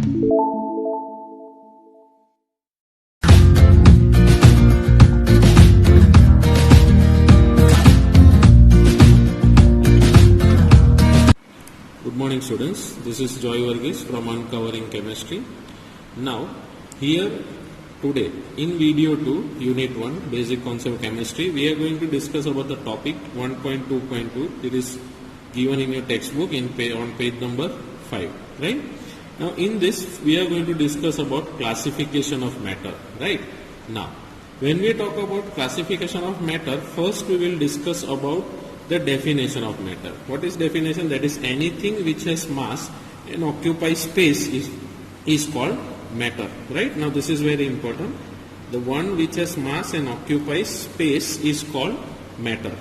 Good morning students, this is Joy Varghese from Uncovering Chemistry. Now here today in video 2 unit 1 basic concept of chemistry we are going to discuss about the topic 1.2.2. It is given in your textbook on page number 5, right? Now in this we are going to discuss about classification of matter, right? Now when we talk about classification of matter, first we will discuss about the definition of matter. What is definition? That is anything which has mass and occupies space is called matter, right? Now this is very important. The one which has mass and occupies space is called matter.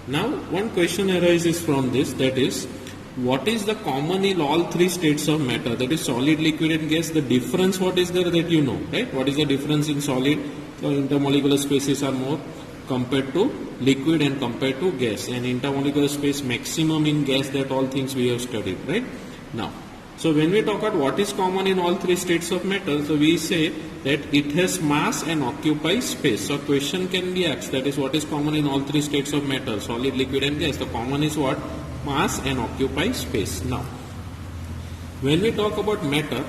Now one question arises from this, that is what is the common in all three states of matter, that is solid, liquid and gas. The difference what is there, that you know, right? What is the difference in solid? So intermolecular spaces are more compared to liquid and compared to gas, and intermolecular space maximum in gas, that all things we have studied, right? Now so when we talk about what is common in all three states of matter, so we say that it has mass and occupies space. So question can be asked, that is what is common in all three states of matter, solid, liquid and gas. The common is what? Mass and occupies space. Now when we talk about matter,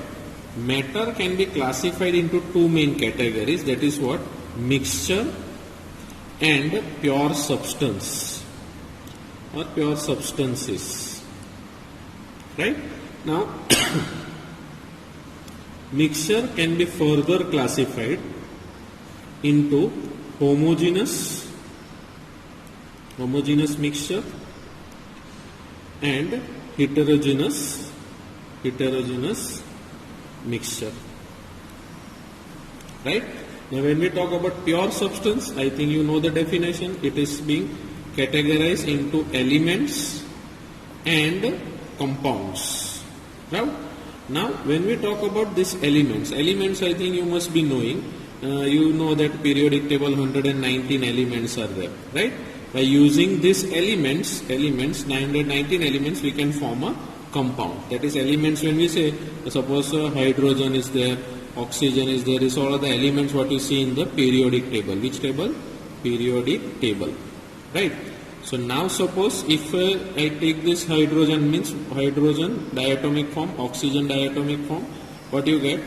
matter can be classified into two main categories, that is what? Mixture and pure substance or pure substances, right? Now mixture can be further classified into homogeneous mixture and heterogeneous mixture, right? Now when we talk about pure substance, I think you know the definition. It is being categorized into elements and compounds. Now when we talk about these elements I think you must be knowing, you know that periodic table 119 elements are there, right? By using these elements 919 elements, we can form a compound. That is elements, when we say suppose hydrogen is there, oxygen is there, is all of the elements what you see in the periodic table. Which table? Periodic table, right? So now suppose if I take this hydrogen, means hydrogen diatomic form, oxygen diatomic form, what you get?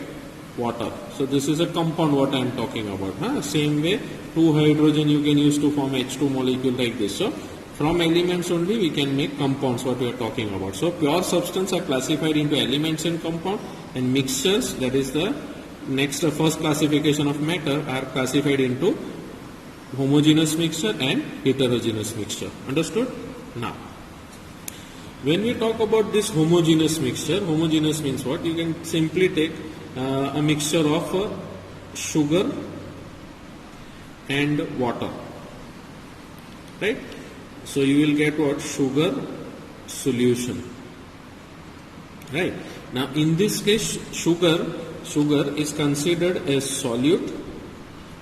Water. So this is a compound what I am talking about. Same way 2 hydrogen you can use to form H2 molecule like this. So from elements only we can make compounds what we are talking about. So pure substance are classified into elements and compound, and mixtures, that is the next first classification of matter, are classified into homogeneous mixture and heterogeneous mixture. Understood? Now when we talk about this homogeneous mixture, homogeneous means what? You can simply take a mixture of sugar and water, right? So you will get what? Sugar solution, right? Now in this case sugar is considered as solute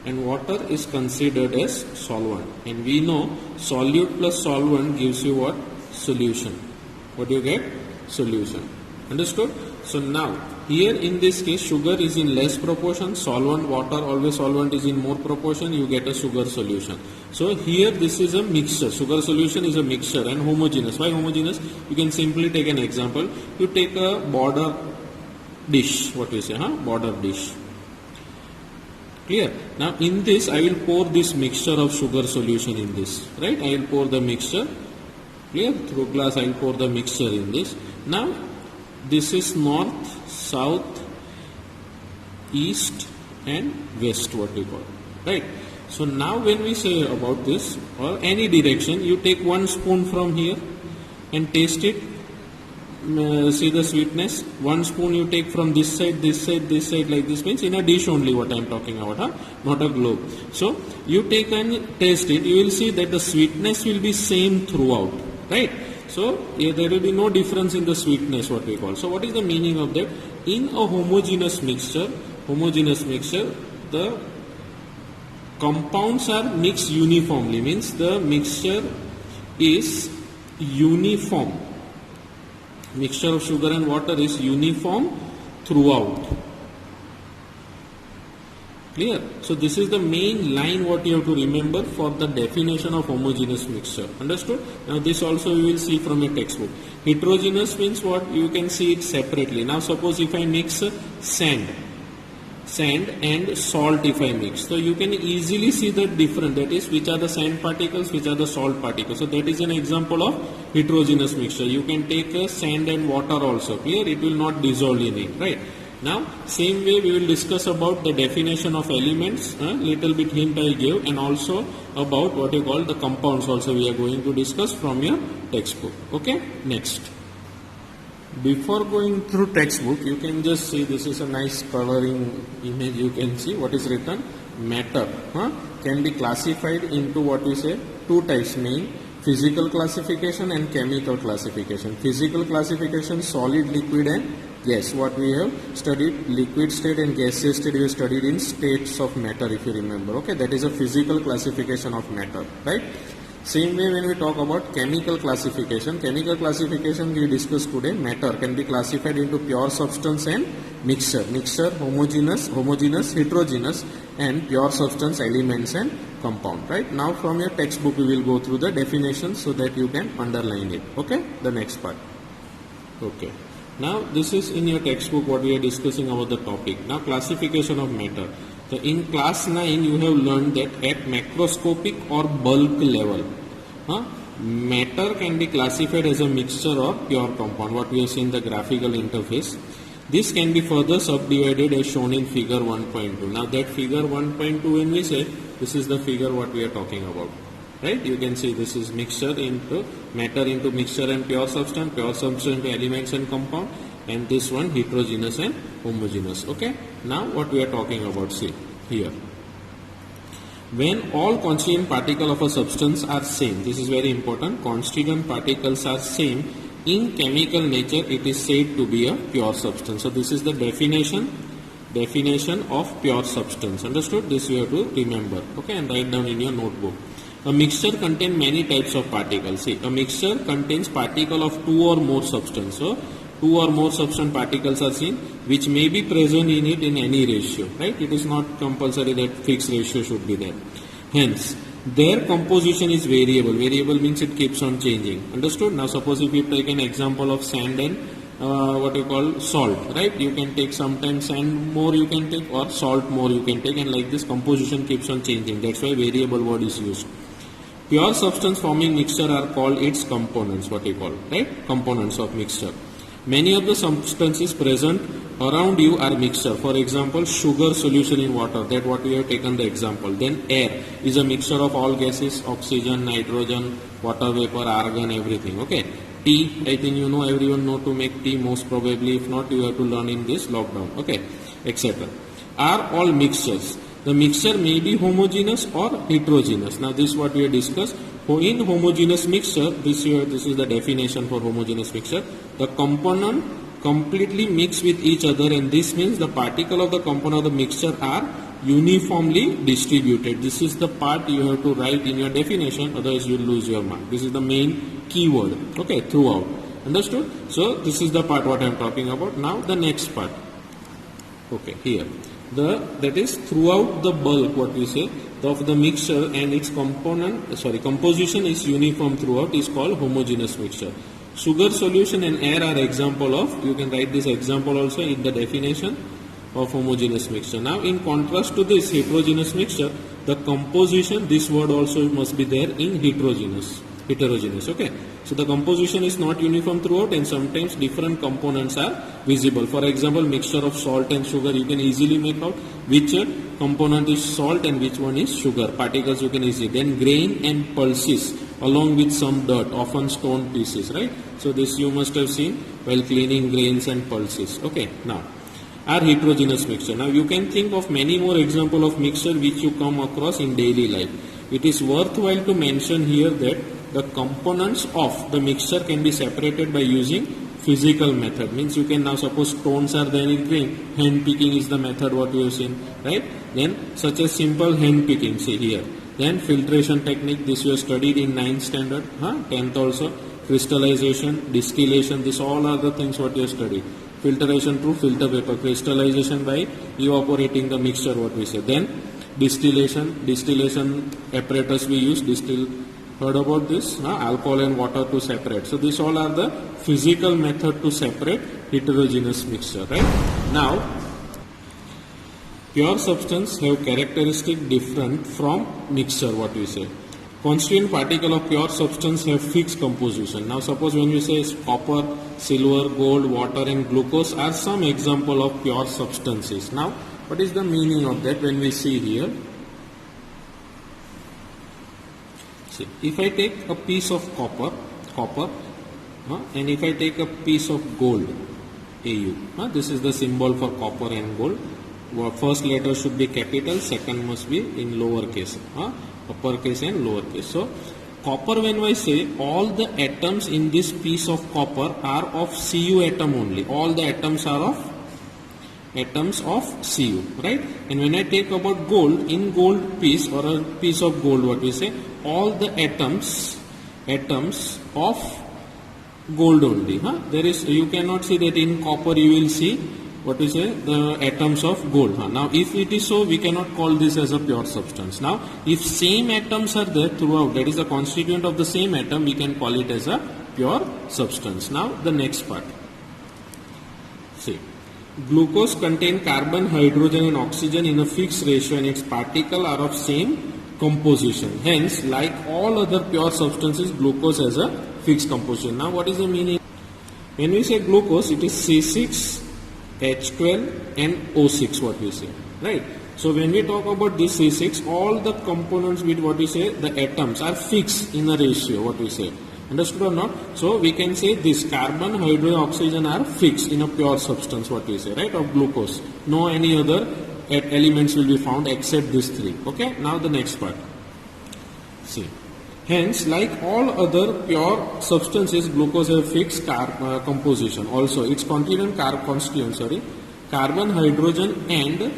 and water is considered as solvent, and we know solute plus solvent gives you what? Solution. What do you get? Solution. Understood? So now here in this case sugar is in less proportion, solvent, water, always solvent is in more proportion, you get a sugar solution. So here this is a mixture, sugar solution is a mixture and homogeneous. Why homogeneous? You can simply take an example. You take a border dish, what we say, border dish. Clear? Now in this I will pour this mixture of sugar solution in this, right? I will pour the mixture, clear? Through glass I will pour the mixture in this. Now this is north, south, east and west, what we call, right? So now when we say about this or any direction, you take 1 spoon from here and taste it. See the sweetness. 1 spoon you take from this side, this side, this side, like this, means in a dish only what I am talking about, not a globe. So you take and taste it, you will see that the sweetness will be same throughout, right? So there will be no difference in the sweetness, what we call. So what is the meaning of that? In a homogeneous mixture, the compounds are mixed uniformly, means the mixture is uniform. Mixture of sugar and water is uniform throughout. Clear? So this is the main line what you have to remember for the definition of homogeneous mixture. Understood? Now this also you will see from a textbook. Heterogeneous means what? You can see it separately. Now suppose if I mix sand and salt if I mix. So you can easily see the difference, that is which are the sand particles, which are the salt particles. So that is an example of heterogeneous mixture. You can take sand and water also. Clear? It will not dissolve in it, right? Now same way we will discuss about the definition of elements, little bit hint I gave, and also about what you call the compounds also we are going to discuss from your textbook. Okay, next. Before going through textbook, you can just see this is a nice coloring image. You can see what is written. Matter can be classified into what we say two types, main physical classification and chemical classification. Physical classification, solid, liquid and gas. What we have studied, liquid state and gaseous state we have studied in states of matter, if you remember. Okay, that is a physical classification of matter, right? Same way when we talk about chemical classification we discussed today, matter can be classified into pure substance and mixture, homogeneous, heterogeneous, and pure substance, elements and compound, right? Now from your textbook we will go through the definitions so that you can underline it. Okay, the next part. Okay, now this is in your textbook what we are discussing about the topic. Now classification of matter. So in class 9 you have learned that at macroscopic or bulk level, matter can be classified as a mixture or pure compound, what we have seen in the graphical interface. This can be further subdivided as shown in figure 1.2. Now that figure 1.2, when we say, this is the figure what we are talking about, right? You can see this is mixture into matter into mixture and pure substance into elements and compound, and this one heterogeneous and homogeneous. Okay, now what we are talking about, see here. When all constituent particles of a substance are same, this is very important, constituent particles are same in chemical nature, it is said to be a pure substance. So this is the definition of pure substance. Understood? This you have to remember, okay, and write down in your notebook. A mixture contains many types of particles. See, a mixture contains particles of two or more substance. So two or more substance particles are seen, which may be present in it in any ratio, right? It is not compulsory that fixed ratio should be there. Hence, their composition is variable. Variable means it keeps on changing. Understood? Now suppose if you take an example of sand and what you call salt, right? You can take sometimes sand more you can take or salt more you can take, and like this composition keeps on changing. That's why variable word is used. Pure substance forming mixture are called its components, what you call, right? Components of mixture. Many of the substances present around you are mixture. For example, sugar solution in water, that what we have taken the example. Then air is a mixture of all gases, oxygen, nitrogen, water vapor, argon, everything. Okay. Tea, I think you know, everyone know to make tea most probably. If not, you have to learn in this lockdown. Okay, etc. Are all mixtures. The mixture may be homogeneous or heterogeneous. Now this is what we have discussed. In homogeneous mixture, this is the definition for homogeneous mixture. The component completely mix with each other, and this means the particle of the component of the mixture are uniformly distributed. This is the part you have to write in your definition, otherwise you will lose your mark. This is the main keyword, okay, throughout. Understood? So this is the part what I am talking about. Now the next part. Okay, here. That is throughout the bulk, what we say, of the mixture and its composition is uniform throughout, is called homogeneous mixture. Sugar solution and air are example of, you can write this example also in the definition of homogeneous mixture. Now in contrast to this heterogeneous mixture, the composition, this word also must be there in heterogeneous, okay. So the composition is not uniform throughout, and sometimes different components are visible. For example, mixture of salt and sugar, you can easily make out which component is salt and which one is sugar. Particles you can easily. Then grain and pulses along with some dirt, often stone pieces, right? So this you must have seen while cleaning grains and pulses. Okay, now are heterogeneous mixture. Now you can think of many more examples of mixture which you come across in daily life. It is worthwhile to mention here that the components of the mixture can be separated by using physical method. Means you can now suppose stones are there in grain, hand picking is the method what we have seen, right? Then such as simple hand picking, see here. Then filtration technique, this you have studied in 9th standard, 10th also. Crystallization, distillation, this all are the things what you have studied. filtration through filter paper, crystallization by evaporating the mixture, what we say. Then distillation apparatus we use, heard about this, alcohol and water to separate. So these all are the physical method to separate heterogeneous mixture, right? Now, pure substance have characteristic different from mixture, what we say. Constituent particle of pure substance have fixed composition. Now suppose when we say copper, silver, gold, water and glucose are some example of pure substances. Now what is the meaning of that when we see here? See, if I take a piece of copper, and if I take a piece of gold, Au, this is the symbol for copper and gold. First letter should be capital, second must be in lowercase, uppercase and lowercase. So copper, when I say all the atoms in this piece of copper are of Cu atom only. All the atoms are of Cu, right? And when I take about gold, in gold piece or a piece of gold, what we say, all the atoms of gold only. There is, you cannot see that in copper you will see what we say, the atoms of gold. Now if it is so, we cannot call this as a pure substance. Now if same atoms are there throughout, that is the constituent of the same atom, we can call it as a pure substance. Now the next part. See, glucose contain carbon, hydrogen and oxygen in a fixed ratio and its particles are of same composition. Hence, like all other pure substances, glucose has a fixed composition. Now what is the meaning? When we say glucose, it is C6, H12 and O6, what we say, right? So when we talk about this C6, all the components with what we say, the atoms are fixed in a ratio, what we say. Understood or not? So we can say this carbon, hydrogen, oxygen are fixed in a pure substance, what we say, right, of glucose. No any other elements will be found except these three. Okay, now the next part. See. Hence, like all other pure substances, glucose have fixed composition. Also, its constituent carbon, hydrogen and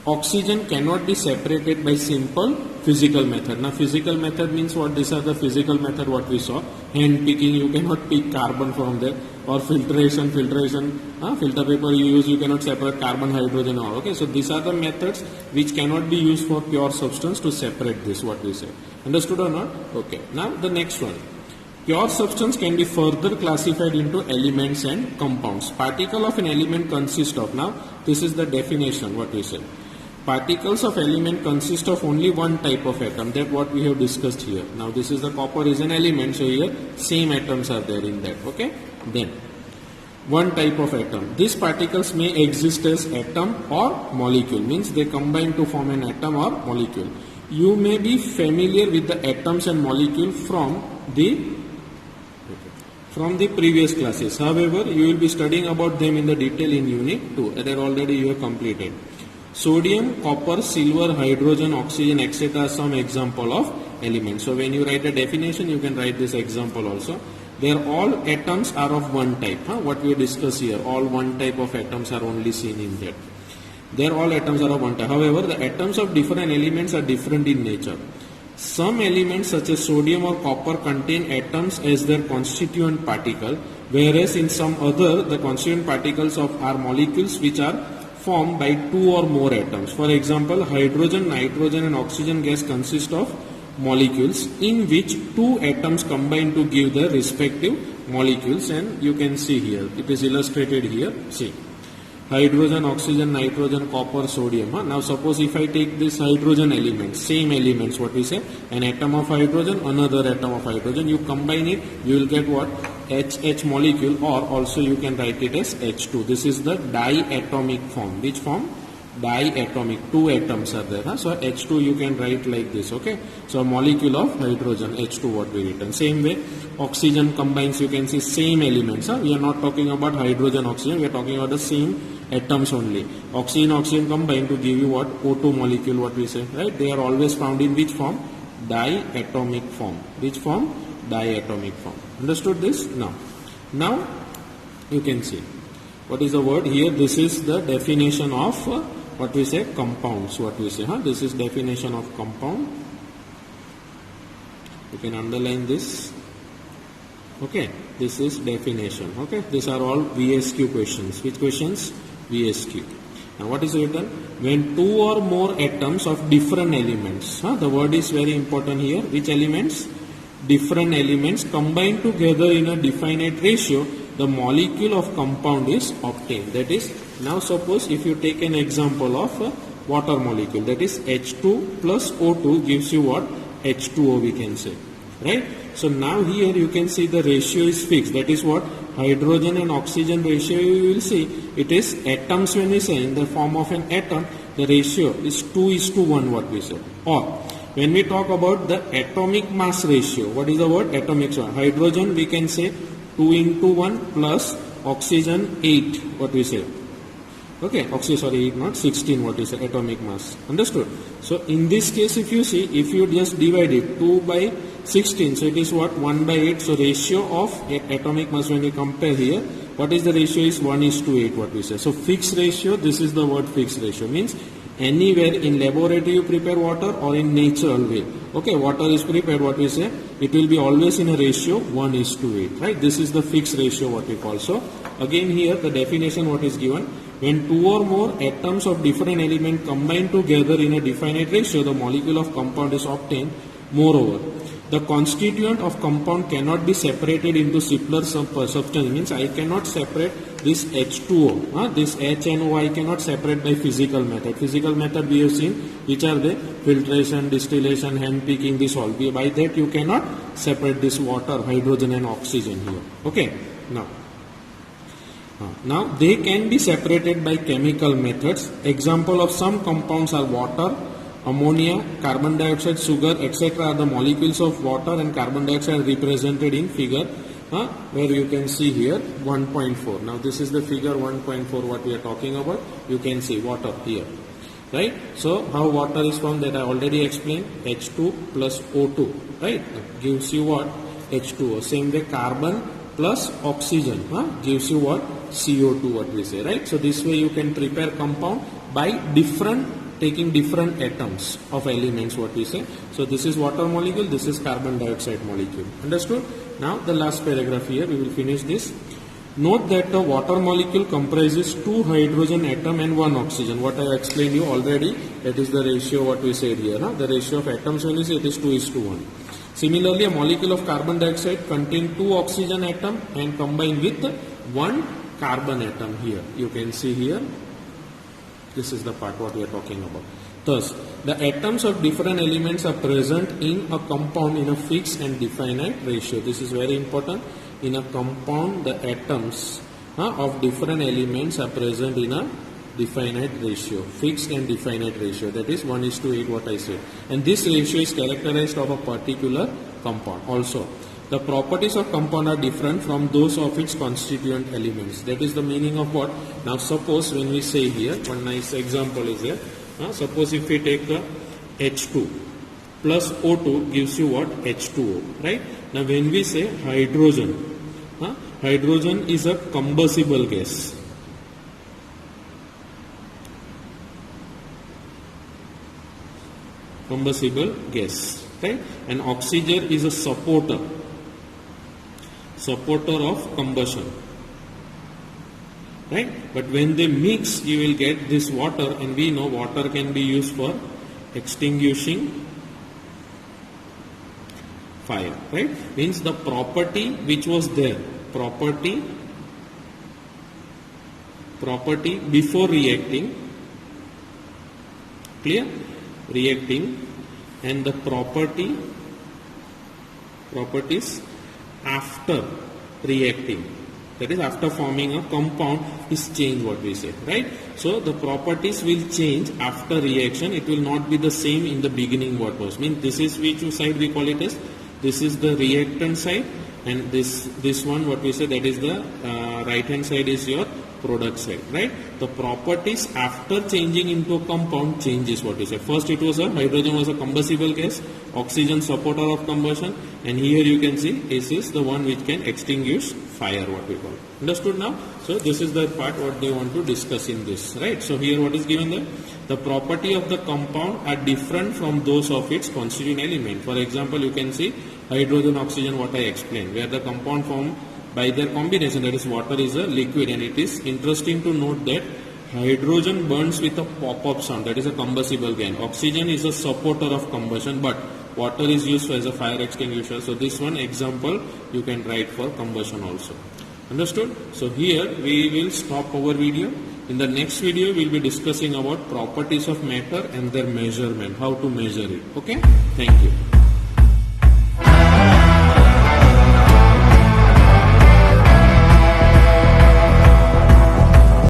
oxygen cannot be separated by simple physical method. Now, physical method means what? These are the physical method what we saw. Hand picking, you cannot pick carbon from there. Or filtration, filter paper you use, you cannot separate carbon, hydrogen or. Okay, so these are the methods which cannot be used for pure substance to separate this, what we say. Understood or not? Okay. Now the next one. Pure substance can be further classified into elements and compounds. Particle of an element consists of, now this is the definition, what we say. Particles of element consist of only one type of atom, that what we have discussed here. Now this is the copper is an element, so here same atoms are there in that. Okay. Then one type of atom. These particles may exist as atom or molecule, means they combine to form an atom or molecule. You may be familiar with the atoms and molecule from the previous classes. However, you will be studying about them in the detail in unit 2. That already you have completed. Sodium, copper, silver, hydrogen, oxygen, etc. are some example of elements. So when you write a definition, you can write this example also. They are all atoms are of one type. What we discuss here, all one type of atoms are only seen in that. They are all atoms are of one type. However, the atoms of different elements are different in nature. Some elements such as sodium or copper contain atoms as their constituent particle, whereas in some other the constituent particles of are molecules which are formed by two or more atoms. For example, hydrogen, nitrogen and oxygen gas consist of molecules in which two atoms combine to give their respective molecules, and you can see here, it is illustrated here. See, hydrogen, oxygen, nitrogen, copper, sodium. Now suppose if I take this hydrogen element, same elements, what we say, an atom of hydrogen, another atom of hydrogen, you combine it, you will get what? HH molecule, or also you can write it as H2. This is the diatomic form. Which form? Diatomic. Two atoms are there. So H2 you can write like this. Okay. So a molecule of hydrogen, H2 what we written. Same way, oxygen combines, you can see same elements. We are not talking about hydrogen, oxygen. We are talking about the same atoms only. Oxygen combine to give you what? O2 molecule, what we say. Right. They are always found in which form? Diatomic form. Which form? Diatomic form. Understood this? Now you can see. What is the word here? This is the definition of what we say compounds. What we say, this is definition of compound. You can underline this. Okay. This is definition. Okay, these are all VSQ questions. Which questions? VSQ. Now what is written? When two or more atoms of different elements, the word is very important here. Which elements? Different elements combine together in a definite ratio, the molecule of compound is obtained. That is, now suppose if you take an example of a water molecule, that is H2 plus O2 gives you what? H2O we can say, right? So now here you can see the ratio is fixed. That is what? Hydrogen and oxygen ratio you will see. It is atoms when we say in the form of an atom, the ratio is 2:1 what we say. Or when we talk about the atomic mass ratio, what is the word? Atomic mass. Hydrogen we can say 2:1 plus oxygen 8 what we say. Okay, oxygen, sorry, not 16 what is the atomic mass. Understood? So in this case if you see, if you just divide it 2 by 16, so it is what? 1 by 8. So ratio of atomic mass when you compare here, what is the ratio is 1:8 what we say. So fixed ratio, this is the word fixed ratio, means anywhere in laboratory you prepare water or in natural way. Okay, water is prepared what we say, it will be always in a ratio 1:8, right? This is the fixed ratio what we call. So again here the definition what is given, when two or more atoms of different element combine together in a definite ratio, the molecule of compound is obtained. Moreover, the constituent of compound cannot be separated into simpler substance, means I cannot separate this H2O, this H and O I cannot separate by physical method. Physical method we have seen, which are the filtration, distillation, hand picking, this all. By that you cannot separate this water, hydrogen and oxygen here. Okay, now they can be separated by chemical methods. Example of some compounds are water, ammonia, carbon dioxide, sugar, etc. are the molecules of water, and carbon dioxide represented in figure where you can see here 1.4. Now this is the figure 1.4 what we are talking about. You can see water here, right? So how water is formed, that I already explained. H2 plus O2, right, gives you what? H2O. Same way carbon plus oxygen gives you what? CO2 what we say, right? So this way you can prepare compound by taking different atoms of elements what we say. So this is water molecule, this is carbon dioxide molecule. Understood? Now the last paragraph here, we will finish this. Note that the water molecule comprises 2 hydrogen atom and 1 oxygen. What I explained you already, that is the ratio what we said here. The ratio of atoms when we say it is 2:1. Similarly, a molecule of carbon dioxide contains 2 oxygen atom and combined with 1 carbon atom here. You can see here. This is the part what we are talking about. Thus, the atoms of different elements are present in a compound in a fixed and definite ratio. This is very important. In a compound, the atoms of different elements are present in a definite ratio, fixed and definite ratio. That is 1:8 what I said. And this ratio is characterized of a particular compound. Also, the properties of compound are different from those of its constituent elements. That is the meaning of what? Now suppose when we say here, one nice example is here. Suppose if we take the H2 plus O2 gives you what? H2O, right? Now when we say hydrogen, hydrogen is a combustible gas. Combustible gas, right? And oxygen is a supporter of combustion, right? But when they mix, you will get this water, and we know water can be used for extinguishing fire, right? Means the property which was there, property before reacting, clear? Reacting, and the properties after reacting, that is after forming a compound, is changed what we say, right? So the properties will change after reaction. It will not be the same in the beginning what was. Means this is which side we call it as, this is the reactant side, and this one what we say, that is the right hand side is your product side, right? The properties after changing into a compound changes what we say. First it was hydrogen was a combustible gas, oxygen supporter of combustion, and here you can see this is the one which can extinguish fire what we call. Understood now? So this is the part what they want to discuss in this, right? So here what is given there? The property of the compound are different from those of its constituent element. For example, you can see hydrogen, oxygen what I explained, where the compound form by their combination, that is water is a liquid, and it is interesting to note that hydrogen burns with a pop-up sound, that is a combustible gas. Oxygen is a supporter of combustion, but water is used as a fire extinguisher. So this one example you can write for combustion also. Understood? So here we will stop our video. In the next video we will be discussing about properties of matter and their measurement, how to measure it. Okay? Thank you.